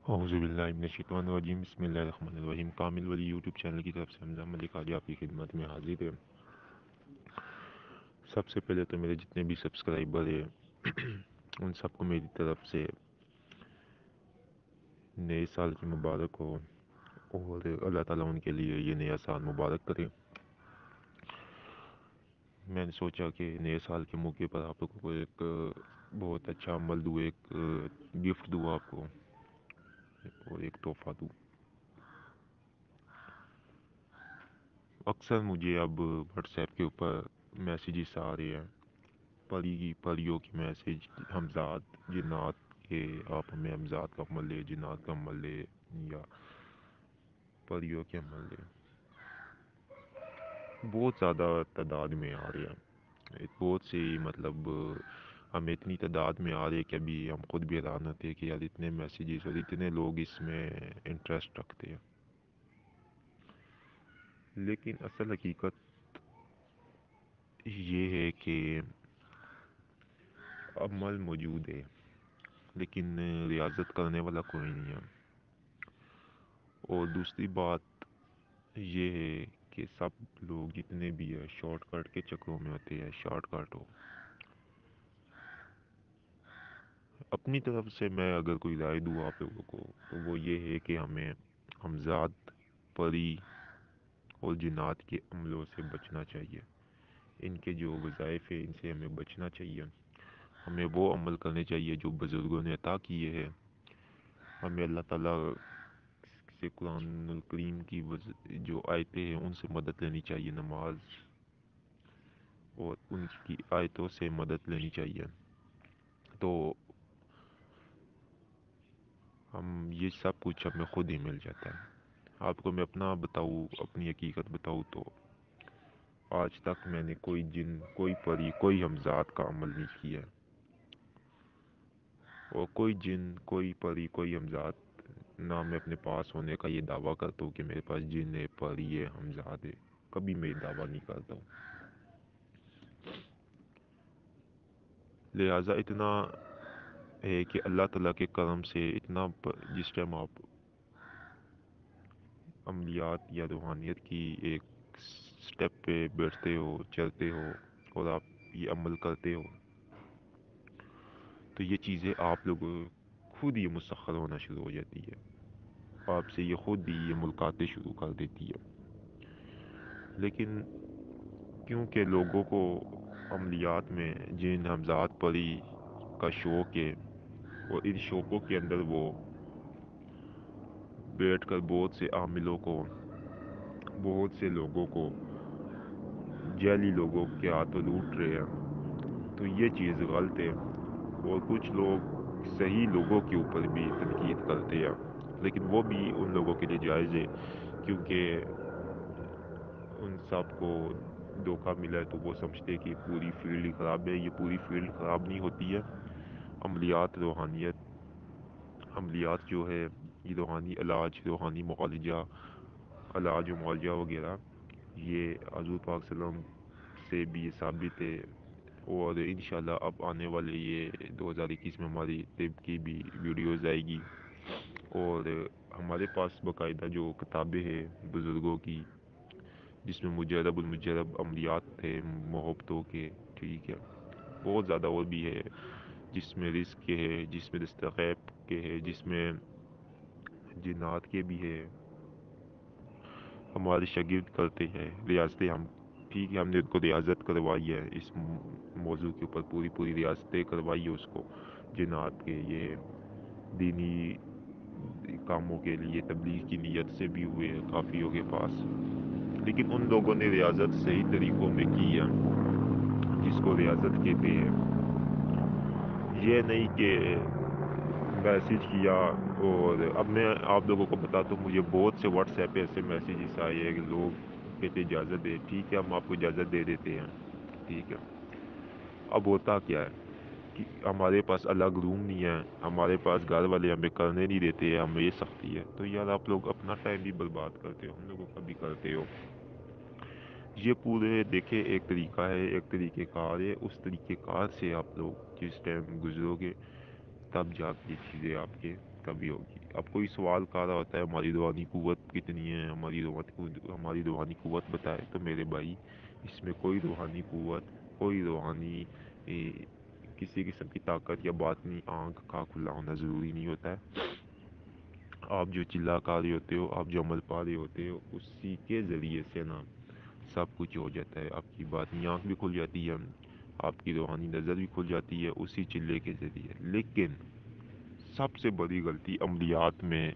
اعوذ باللہ من الشیطان الرجیم بسم اللہ الرحمن الرحیم کامل ولی یوٹیوب چینل کی طرف سے حمزہ ملک آج آپ کی خدمت میں حاضر ہے۔ سب سے پہلے تو میرے جتنے بھی سبسکرائبر ہیں ان سب کو میری طرف سے نئے سال کی مبارک ہو، اور اللہ تعالیٰ ان کے لیے یہ نیا سال مبارک کرے۔ میں نے سوچا کہ نئے سال کے موقع پر آپ لوگوں کو ایک بہت اچھا عمل دوں، ایک گفٹ دوں آپ کو، اور ایک تحفہ دوں۔ اکثر مجھے اب واٹس ایپ کے اوپر میسیجز آ رہے ہیں، پریوں کے میسیج، ہمزاد جنات کے، آپ ہمیں ہمزاد کا عمل لے، جنات کا عمل لے، یا پریوں کے عمل لے۔ بہت زیادہ تعداد میں آ رہے ہیں، بہت سے مطلب ہمیں اتنی تعداد میں آ رہے ہیں کہ ابھی ہم خود بھی حیران ہوتے ہیں کہ یار اتنے میسیجز اور اتنے لوگ اس میں انٹرسٹ رکھتے ہیں۔ لیکن اصل حقیقت یہ ہے کہ عمل موجود ہے، لیکن ریاضت کرنے والا کوئی نہیں ہے۔ اور دوسری بات یہ ہے کہ سب لوگ جتنے بھی ہیں شارٹ کٹ کے چکروں میں ہوتے ہیں، شارٹ کٹ ہو۔ اپنی طرف سے میں اگر کوئی رائے دوں آپ لوگوں کو تو وہ یہ ہے کہ ہمیں ہمزاد، پری اور جنات کے عملوں سے بچنا چاہیے۔ ان کے جو وظائف ہیں ان سے ہمیں بچنا چاہیے۔ ہمیں وہ عمل کرنے چاہیے جو بزرگوں نے عطا کیے ہیں۔ ہمیں اللہ تعالیٰ سے قرآن الکریم کی جو آیتیں ہیں ان سے مدد لینی چاہیے، نماز اور ان کی آیتوں سے مدد لینی چاہیے۔ تو ہم یہ سب کچھ ہمیں خود ہی مل جاتا ہے۔ آپ کو میں اپنا بتاؤں، اپنی حقیقت بتاؤں تو آج تک میں نے کوئی جن، کوئی پری، کوئی ہمزاد کا عمل نہیں کیا ہے، اور کوئی جن، کوئی پری، کوئی ہمزاد نہ میں اپنے پاس ہونے کا یہ دعویٰ کرتا ہوں کہ میرے پاس جن ہے، پری ہے، ہمزاد ہے۔ کبھی میں یہ دعویٰ نہیں کرتا ہوں۔ لہٰذا اتنا ہے کہ اللہ تعالیٰ کے کرم سے اتنا جس ٹائم آپ عملیات یا روحانیت کی ایک سٹیپ پہ بیٹھتے ہو، چلتے ہو، اور آپ یہ عمل کرتے ہو تو یہ چیزیں آپ لوگ خود ہی مسخر ہونا شروع ہو جاتی ہے، آپ سے یہ خود ہی یہ ملاقاتیں شروع کر دیتی ہے۔ لیکن کیونکہ لوگوں کو عملیات میں جن، ہمزاد، پری کا شوق ہے، اور ان شوقوں کے اندر وہ بیٹھ کر بہت سے عاملوں کو، بہت سے لوگوں کو، جعلی لوگوں کے ہاتھوں لوٹ رہے ہیں، تو یہ چیز غلط ہے۔ اور کچھ لوگ صحیح لوگوں کے اوپر بھی تنقید کرتے ہیں، لیکن وہ بھی ان لوگوں کے لیے جائز ہے، کیونکہ ان سب کو دھوکہ ملا ہے تو وہ سمجھتے کہ پوری فیلڈ خراب ہے۔ یہ پوری فیلڈ خراب نہیں ہوتی ہے۔ عملیات، روحانیت، عملیات جو ہے یہ روحانی علاج، روحانی معالجہ، علاج و معالجہ وغیرہ، یہ حضور پاک صلی اللہ علیہ وسلم سے بھی یہ ثابت ہے۔ اور انشاءاللہ اب آنے والے یہ 2021 میں ہماری طب کی بھی ویڈیوز آئے گی، اور ہمارے پاس باقاعدہ جو کتابیں ہیں بزرگوں کی جس میں مجرب المجرب عملیات تھے محبتوں کے، ٹھیک ہے، بہت زیادہ اور بھی ہے، جس میں رزق کے ہے، جس میں دستغیب کے ہے، جس میں جنات کے بھی ہے۔ ہمارے شاگرد کرتے ہیں ریاستیں، ہم ٹھیک ہے، ہم نے ان کو ریاضت کروائی ہے، اس موضوع کے اوپر پوری پوری ریاستیں کروائی ہے اس کو، جنات کے یہ دینی کاموں کے لیے تبلیغ کی نیت سے بھی ہوئے ہیں کافیوں کے پاس۔ لیکن ان لوگوں نے ریاضت صحیح طریقوں میں کی ہے، جس کو ریاضت کہتے ہیں۔ یہ نہیں کہ میسیج کیا، اور اب میں آپ لوگوں کو بتاتا ہوں، مجھے بہت سے واٹس ایپ پہ ایسے میسیجز آئے ہیں کہ لوگ کہتے اجازت دے، ٹھیک ہے ہم آپ کو اجازت دے دیتے ہیں، ٹھیک ہے۔ اب ہوتا کیا ہے کہ ہمارے پاس الگ روم نہیں ہے، ہمارے پاس گھر والے ہمیں کرنے نہیں دیتے، ہمیں یہ سختی ہے، تو یار آپ لوگ اپنا ٹائم بھی برباد کرتے ہو، ہم لوگوں کا بھی کرتے ہو۔ یہ پورے دیکھیں ایک طریقہ ہے، ایک طریقہ کار ہے، اس طریقہ کار سے آپ لوگ جس ٹائم گزرو گے تب جا کے یہ چیزیں آپ کے کبھی ہوگی. اب کوئی سوال کر رہا ہوتا ہے ہماری روحانی قوت کتنی ہے، ہماری روحانی قوت بتائے، تو میرے بھائی اس میں کوئی روحانی قوت، کوئی روحانی کسی قسم کی طاقت یا بات نہیں، آنکھ کا کھلا ہونا ضروری نہیں ہوتا ہے. آپ جو چلا کر رہے ہوتے ہو، آپ جو عمل پا رہے ہوتے ہو، اسی کے ذریعے سے نا سب کچھ ہو جاتا ہے. آپ کی باطنی آنکھ بھی کھل جاتی ہے، آپ کی روحانی نظر بھی کھل جاتی ہے اسی چلے کے ذریعے. لیکن سب سے بڑی غلطی عملیات میں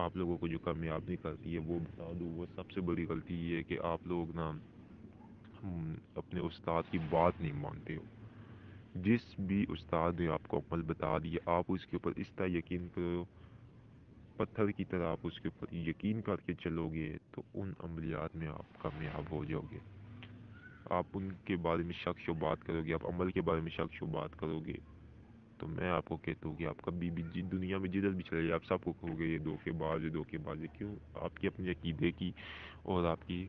آپ لوگوں کو جو کامیاب نہیں کرتی ہے وہ بتا دوں، وہ سب سے بڑی غلطی یہ ہے کہ آپ لوگ نا اپنے استاد کی بات نہیں مانتے ہو. جس بھی استاد نے آپ کو عمل بتا دیا، آپ اس کے اوپر اس طرح یقین کرو، پتھر کی طرح آپ اس کے اوپر یقین کر کے چلو گے تو ان عملیات میں آپ کامیاب ہو جاؤ گے. آپ ان کے بارے میں شک شبہات کرو گے، آپ عمل کے بارے میں شک شبہات کرو گے، تو میں آپ کو کہتا ہوں کہ آپ کبھی بھی دنیا میں جدھر بھی چلے جائے آپ سب کو کہو گے یہ دھوکے باز ہے، دھوکے باز ہے. کیوں؟ آپ کی اپنے عقیدے کی اور آپ کی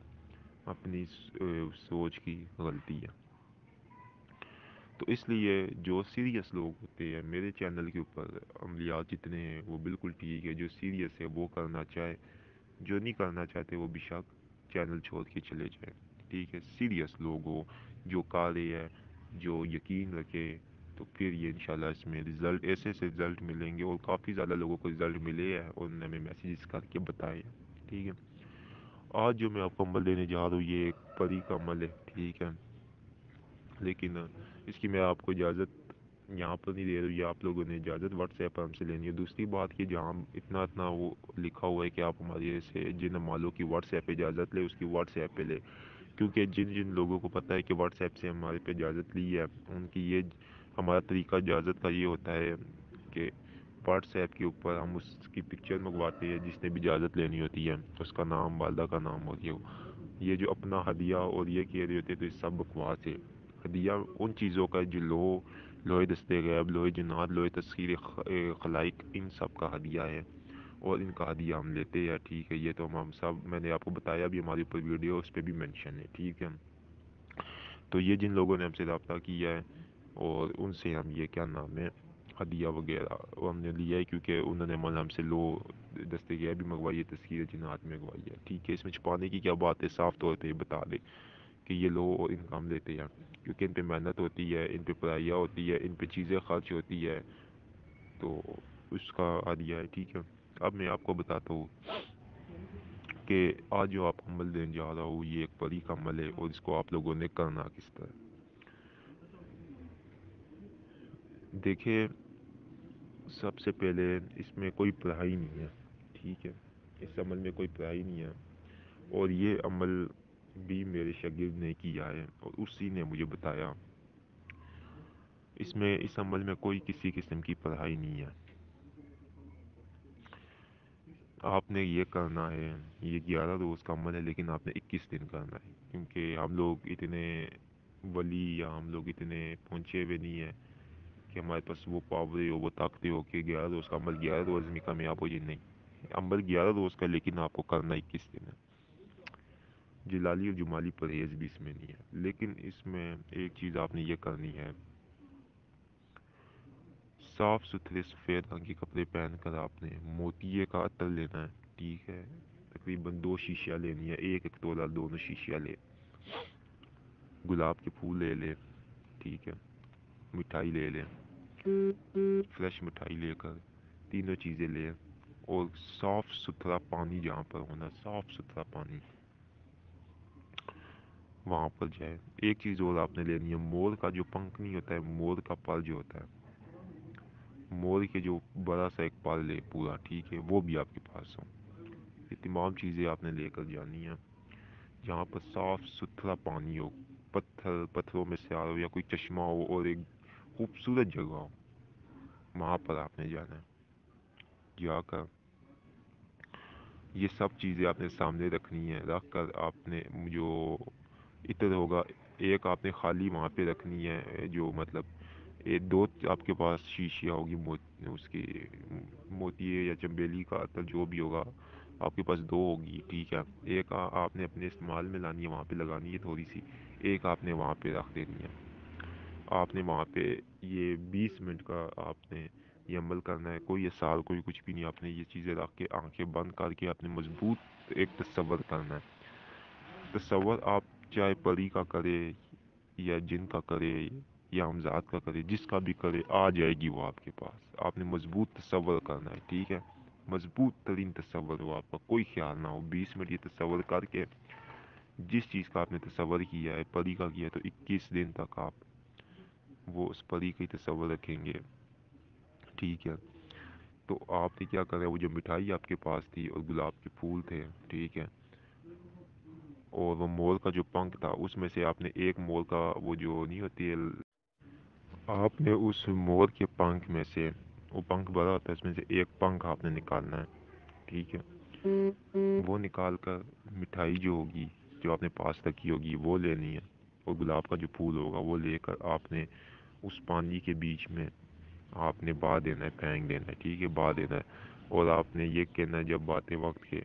اپنی سوچ کی غلطی ہے. تو اس لیے جو سیریس لوگ ہوتے ہیں میرے چینل کے اوپر عملیات جتنے ہیں وہ بالکل ٹھیک ہے، جو سیریس ہے وہ کرنا چاہے، جو نہیں کرنا چاہتے وہ بے شک چینل چھوڑ کے چلے جائیں. ٹھیک ہے، سیریس لوگ ہو جو کارے ہے، جو یقین رکھے، تو پھر یہ انشاءاللہ اس میں رزلٹ ایسے ایسے رزلٹ ملیں گے، اور کافی زیادہ لوگوں کو رزلٹ ملے ہیں اور انہوں نے ہمیں میسیجز کر کے بتائے ہیں. ٹھیک ہے، آج جو میں آپ کو عمل دینے جا رہا ہوں یہ ایک پری کا عمل ہے. ٹھیک ہے، لیکن اس کی میں آپ کو اجازت یہاں پر نہیں دے رہا ہوں، یہ آپ لوگوں نے اجازت واٹس ایپ پر ہم سے لینی ہے. دوسری بات کہ جہاں اتنا وہ لکھا ہوا ہے کہ آپ ہمارے سے جن مالوں کی واٹس ایپ پہ اجازت لے، اس کی واٹس ایپ پہ لے، کیونکہ جن لوگوں کو پتہ ہے کہ واٹس ایپ سے ہمارے پہ اجازت لی ہے، ان کی یہ ہمارا طریقہ اجازت کا یہ ہوتا ہے کہ واٹس ایپ کے اوپر ہم اس کی پکچر منگواتے ہیں جس نے بھی اجازت لینی ہوتی ہے، اس کا نام، والدہ کا نام اور یہ جو اپنا ہدیہ اور یہ کہہ رہے ہوتے ہیں، تو یہ سب بکواس ہے. ہدیہ ان چیزوں کا جو لوہے دستے غیب، لوہے جنات، لوہے تسخیر خلائق، ان سب کا ہدیہ ہے اور ان کا ہدیہ ہم لیتے ہیں. ٹھیک ہے، یہ تو ہم سب میں نے آپ کو بتایا بھی، ہمارے اوپر ویڈیو اس پہ بھی مینشن ہے. ٹھیک ہے، تو یہ جن لوگوں نے ہم سے رابطہ کیا ہے اور ان سے ہم یہ کیا نام ہے ہدیہ وغیرہ وہ ہم نے لیا ہے، کیونکہ انہوں نے ہم سے لو دستے غیب بھی منگوائی ہے، تسخیر جنات میں منگوائی ہے. ٹھیک ہے، اس میں چھپانے کی کیا بات ہے، صاف طور پہ بتا دے کہ یہ لو اور ان کام لیتے ہیں، کیونکہ ان پہ محنت ہوتی ہے، ان پہ پڑھائیاں ہوتی ہے، ان پہ چیزیں خرچ ہوتی ہے، تو اس کا ہدیہ ہے. ٹھیک ہے، اب میں آپ کو بتاتا ہوں کہ آج جو آپ عمل دینے جا رہا ہوں یہ ایک پری کا عمل ہے، اور اس کو آپ لوگوں نے کرنا کس طرح. دیکھیں، سب سے پہلے اس میں کوئی پڑھائی نہیں ہے. ٹھیک ہے، اس عمل میں کوئی پڑھائی نہیں ہے، اور یہ عمل بھی میرے شاگرد نے کیا ہے اور اسی نے مجھے بتایا. اس عمل میں کوئی کسی قسم کی پڑھائی نہیں ہے. آپ نے یہ کرنا ہے، یہ 11 روز کا عمل ہے، لیکن آپ نے 21 دن کرنا ہے، کیونکہ ہم لوگ اتنے ولی یا ہم لوگ اتنے پہنچے ہوئے نہیں ہیں کہ ہمارے پاس وہ پاور ہو، وہ طاقتیں ہو کہ 11 روز کا عمل 11 روز میں کامیاب ہو جائے. نہیں، عمل 11 روز کا، لیکن آپ کو کرنا 21 دن ہے. جلالی اور جمالی پرہیز بھی اس میں نہیں ہے. لیکن اس میں ایک چیز آپ نے یہ کرنی ہے، صاف ستھرے سفید رنگ کے کپڑے پہن کر آپ نے موتیے کا عطر لینا ہے. ٹھیک ہے، تقریباً 2 شیشیاں لینی ہے، ایک تولا، دونوں شیشیاں لے. گلاب کے پھول لے لے. ٹھیک ہے، مٹھائی لے لے، فریش مٹھائی لے کر تینوں چیزیں لے، اور صاف ستھرا پانی جہاں پر ہونا، صاف ستھرا پانی وہاں پر جائے. ایک چیز اور آپ نے لینی ہے، مور کا جو پنکھ نہیں ہوتا ہے، مور کا پر جو ہوتا ہے، مور کے جو بڑا سا ایک پر لے پورا. ٹھیک ہے، وہ بھی آپ کے پاس ہو. یہ تمام چیزیں آپ نے لے کر جانی ہیں. جہاں پر صاف ستھرا پانی ہو، پتھروں میں سے آ ہو یا کوئی چشمہ ہو اور ایک خوبصورت جگہ ہو، وہاں پر آپ نے جانا ہے. جا کر یہ سب چیزیں آپ نے سامنے رکھنی ہے. رکھ کر آپ نے جو عطر ہوگا، ایک آپ نے خالی وہاں پہ رکھنی ہے، جو مطلب دو آپ کے پاس شیشیاں ہوگی اس کی موتی یا چمبیلی کا عطر جو بھی ہوگا آپ کے پاس 2 ہوگی. ٹھیک ہے، ایک آپ نے اپنے استعمال میں لانی ہے، وہاں پہ لگانی ہے تھوڑی سی، ایک آپ نے وہاں پہ رکھ دینی ہے. آپ نے وہاں پہ یہ 20 منٹ کا آپ نے یہ عمل کرنا ہے، کوئی یہ سال کوئی کچھ بھی نہیں، آپ نے یہ چیزیں رکھ کے آنکھیں بند کر کے آپ نے مضبوط ایک تصور کرنا ہے۔ تصور آپ چاہے پری کا کرے یا جن کا کرے یا ہمزاد کا کرے، جس کا بھی کرے آ جائے گی وہ آپ کے پاس۔ آپ نے مضبوط تصور کرنا ہے، ٹھیک ہے، مضبوط ترین تصور ہو آپ کا، کوئی خیال نہ ہو۔ 20 منٹ یہ تصور کر کے جس چیز کا آپ نے تصور کیا ہے، پری کا کیا ہے، تو 21 دن تک آپ وہ اس پری کا ہی تصور رکھیں گے، ٹھیک ہے۔ تو آپ نے کیا کرا ہے، وہ جو مٹھائی آپ کے پاس تھی اور گلاب کے پھول تھے، ٹھیک ہے، اور وہ مور کا جو پنکھ تھا، اس میں سے آپ نے ایک مور کا وہ جو نہیں ہوتی ہے، آپ نے اس مور کے پنکھ میں سے، وہ پنکھ بڑا ہوتا ہے، اس میں سے ایک پنکھ آپ نے نکالنا ہے، ٹھیک ہے۔ وہ نکال کر مٹھائی جو ہوگی جو آپ نے پاس رکھی ہوگی وہ لینی ہے، اور گلاب کا جو پھول ہوگا وہ لے کر آپ نے اس پانی کے بیچ میں آپ نے با دینا ہے، پھینک دینا ہے، ٹھیک ہے، با دینا ہے۔ اور آپ نے یہ کہنا ہے جب باتے وقت کے،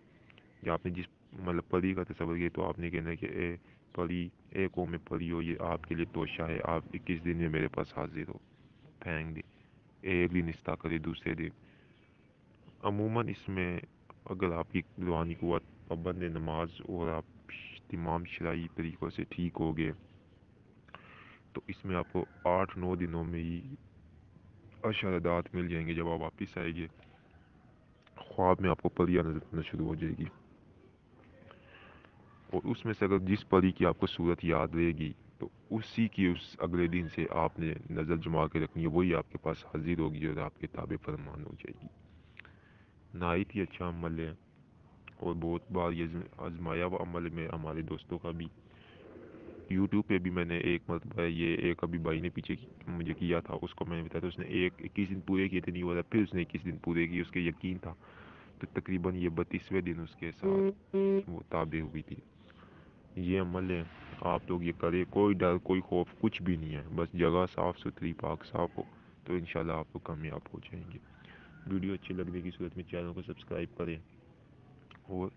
یا آپ نے جس مطلب پری کا تصور کیا، تو آپ نے کہنا ہے کہ اے پری، اے قوم پری ہو، یہ آپ کے لیے توشہ ہے، آپ 21 دن میں میرے پاس حاضر ہو، پھینک دی۔ ایک دن استا کرے، دوسرے دن عموماً اس میں اگر آپ کی روحانی قوت، پابند نماز اور آپ تمام شرعی طریقوں سے ٹھیک ہو گئے، تو اس میں آپ کو 8-9 دنوں میں ہی ارشادات مل جائیں گے۔ جب آپ واپس آئیں گے، خواب میں آپ کو پریاں نظر آنا شروع ہو جائے گی، اور اس میں سے اگر جس پری کی آپ کو صورت یاد رہے گی، تو اسی کی اس اگلے دن سے آپ نے نظر جما کے رکھنی ہے، وہی آپ کے پاس حاضر ہوگی اور آپ کے تابع فرمان ہو جائے گی۔ نہایت ہی اچھا عمل ہے، اور بہت بار یہ آزمایا ہوا عمل میں ہمارے دوستوں کا بھی۔ یوٹیوب پہ بھی میں نے ایک مرتبہ یہ ایک ابھی بھائی نے پیچھے مجھے کیا تھا، اس کو میں نے بتایا تھا، اس نے 21 دن پورے کیے تھے، نہیں ہوا تھا، پھر اس نے 21 دن پورے کیے، اس کے یقین تھا، تو تقریباً یہ 32ویں دن اس کے ساتھ وہ تابع ہوئی تھی۔ یہ عمل ہے، آپ لوگ یہ کریں، کوئی ڈر کوئی خوف کچھ بھی نہیں ہے، بس جگہ صاف ستھری پاک صاف ہو تو انشاءاللہ آپ لوگ کامیاب ہو جائیں گے۔ ویڈیو اچھی لگنے کی صورت میں چینل کو سبسکرائب کریں، اور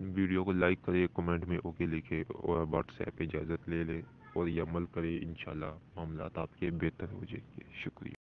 ویڈیو کو لائک کرے، کمنٹ میں اوکے لکھے، اور واٹس ایپ پہ اجازت لے لے، اور یہ عمل کرے، انشاءاللہ معاملات آپ کے بہتر ہو جائیں گے۔ شکریہ۔